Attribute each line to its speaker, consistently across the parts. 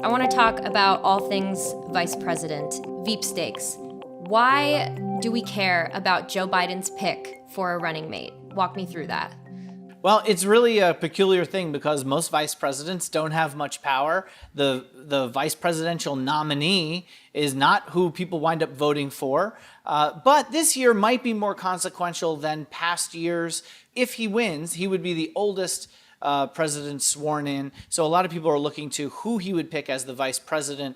Speaker 1: I want to talk about all things vice president, Veepstakes. Why do we care about Joe Biden's pick for a running mate? Walk me through that.
Speaker 2: Well, it's really a peculiar thing because most vice presidents don't have much power. The vice presidential nominee is not who people wind up voting for. But this year might be more consequential than past years. If he wins, he would be the oldest president sworn in. So a lot of people are looking to who he would pick as the vice president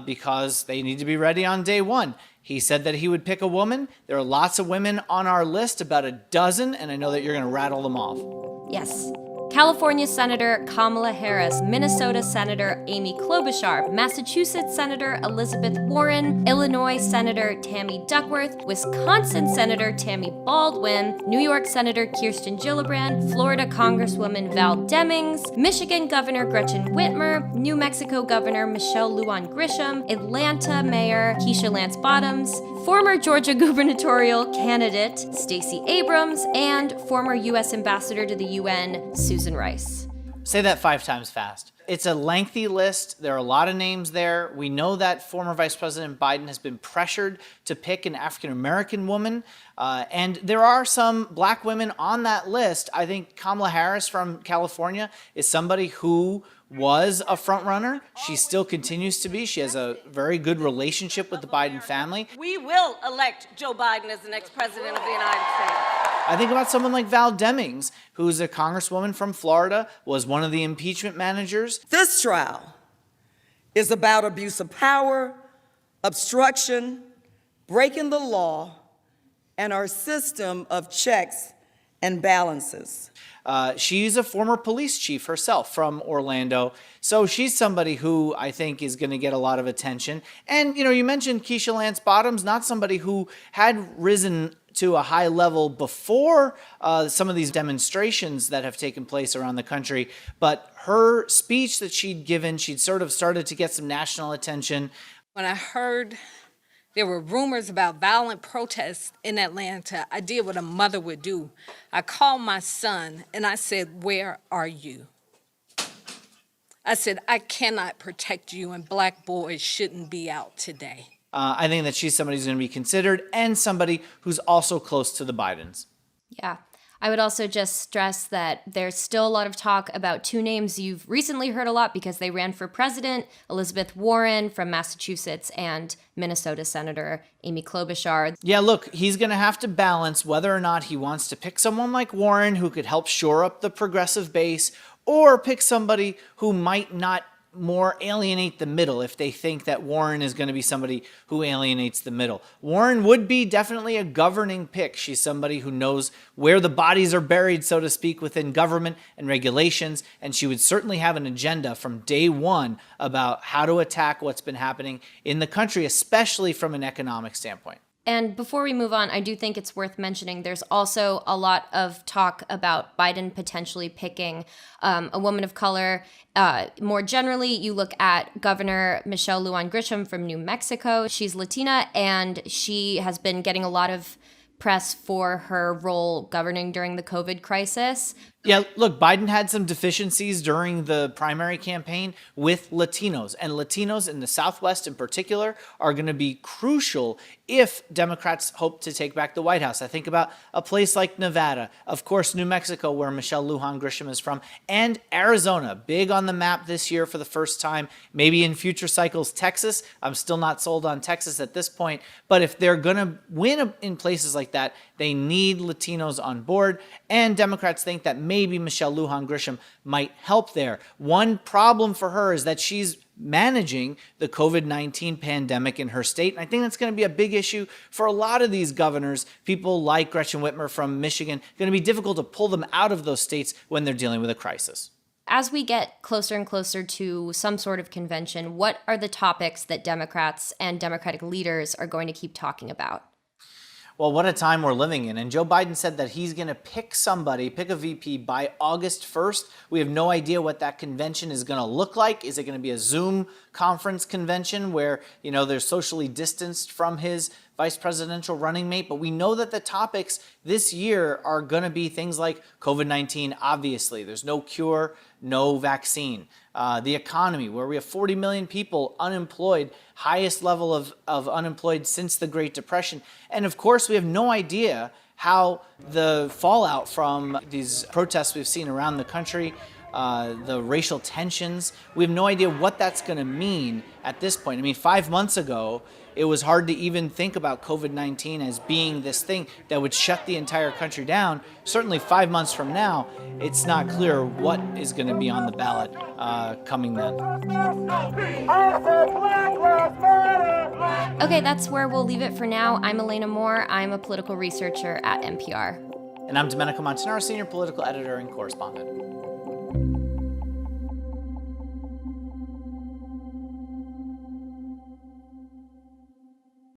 Speaker 2: because they need to be ready on day one. He said that he would pick a woman. There are lots of women on our list, about a dozen, and I know that you're going to rattle them off.
Speaker 1: Yes. California Senator Kamala Harris, Minnesota Senator Amy Klobuchar, Massachusetts Senator Elizabeth Warren, Illinois Senator Tammy Duckworth, Wisconsin Senator Tammy Baldwin, New York Senator Kirsten Gillibrand, Florida Congresswoman Val Demings, Michigan Governor Gretchen Whitmer, New Mexico Governor Michelle Lujan Grisham, Atlanta Mayor Keisha Lance Bottoms, former Georgia gubernatorial candidate Stacey Abrams, and former U.S. Ambassador to the UN Susan Rice.
Speaker 2: Say that 5 times fast. It's a lengthy list. There are a lot of names there. We know that former Vice President Biden has been pressured to pick an African-American woman, and there are some black women on that list. I think Kamala Harris from California is somebody who was a front runner. She still continues to be. She has a very good relationship with the Biden family.
Speaker 3: We will elect Joe Biden as the next president of the United States.
Speaker 2: I think about someone like Val Demings, who's a congresswoman from Florida, was one of the impeachment managers.
Speaker 4: This trial is about abuse of power, obstruction, breaking the law, and our system of checks and balances.
Speaker 2: She's a former police chief herself from Orlando. So she's somebody who I think is going to get a lot of attention. And, you mentioned Keisha Lance Bottoms, not somebody who had risen to a high level before some of these demonstrations that have taken place around the country. But her speech that she'd given, she'd sort of started to get some national attention.
Speaker 5: When I heard there were rumors about violent protests in Atlanta, I did what a mother would do. I called my son and I said, "Where are you?" I said, "I cannot protect you, and black boys shouldn't be out today."
Speaker 2: I think that she's somebody who's going to be considered and somebody who's also close to the Bidens.
Speaker 1: Yeah. I would also just stress that there's still a lot of talk about 2 names you've recently heard a lot because they ran for president, Elizabeth Warren from Massachusetts and Minnesota Senator Amy Klobuchar.
Speaker 2: Yeah, look, he's going to have to balance whether or not he wants to pick someone like Warren who could help shore up the progressive base, or pick somebody who might not more alienate the middle if they think that Warren is going to be somebody who alienates the middle. Warren would be definitely a governing pick. She's somebody who knows where the bodies are buried, so to speak, within government and regulations, and she would certainly have an agenda from day one about how to attack what's been happening in the country, especially from an economic standpoint.
Speaker 1: And before we move on, I do think it's worth mentioning there's also a lot of talk about Biden potentially picking a woman of color. More generally, you look at Governor Michelle Lujan Grisham from New Mexico. She's Latina, and she has been getting a lot of press for her role governing during the COVID crisis.
Speaker 2: Yeah, look, Biden had some deficiencies during the primary campaign with Latinos, and Latinos in the Southwest in particular are going to be crucial if Democrats hope to take back the White House. I think about a place like Nevada, of course, New Mexico, where Michelle Lujan Grisham is from, and Arizona, big on the map this year for the first time, maybe in future cycles, Texas. I'm still not sold on Texas at this point, but if they're going to win in places like that, they need Latinos on board, and Democrats think that maybe Michelle Lujan Grisham might help there. One problem for her is that she's managing the COVID-19 pandemic in her state, and I think that's going to be a big issue for a lot of these governors, people like Gretchen Whitmer from Michigan. It's going to be difficult to pull them out of those states when they're dealing with a crisis.
Speaker 1: As we get closer and closer to some sort of convention, what are the topics that Democrats and Democratic leaders are going to keep talking about?
Speaker 2: Well, what a time we're living in. And Joe Biden said that he's going to pick a VP by August 1st. We have no idea what that convention is going to look like. Is it going to be a Zoom conference convention where, they're socially distanced from his vice presidential running mate. But we know that the topics this year are going to be things like COVID-19, obviously. There's no cure, no vaccine. The economy, where we have 40 million people unemployed, highest level of unemployed since the Great Depression. And of course, we have no idea how the fallout from these protests we've seen around the country, the racial tensions, we have no idea what that's going to mean at this point. I mean, 5 months ago, it was hard to even think about COVID-19 as being this thing that would shut the entire country down. Certainly 5 months from now, it's not clear what is going to be on the ballot coming then.
Speaker 1: Okay, that's where we'll leave it for now. I'm Elena Moore. I'm a political researcher at NPR.
Speaker 2: And I'm Domenico Montanaro, senior political editor and correspondent.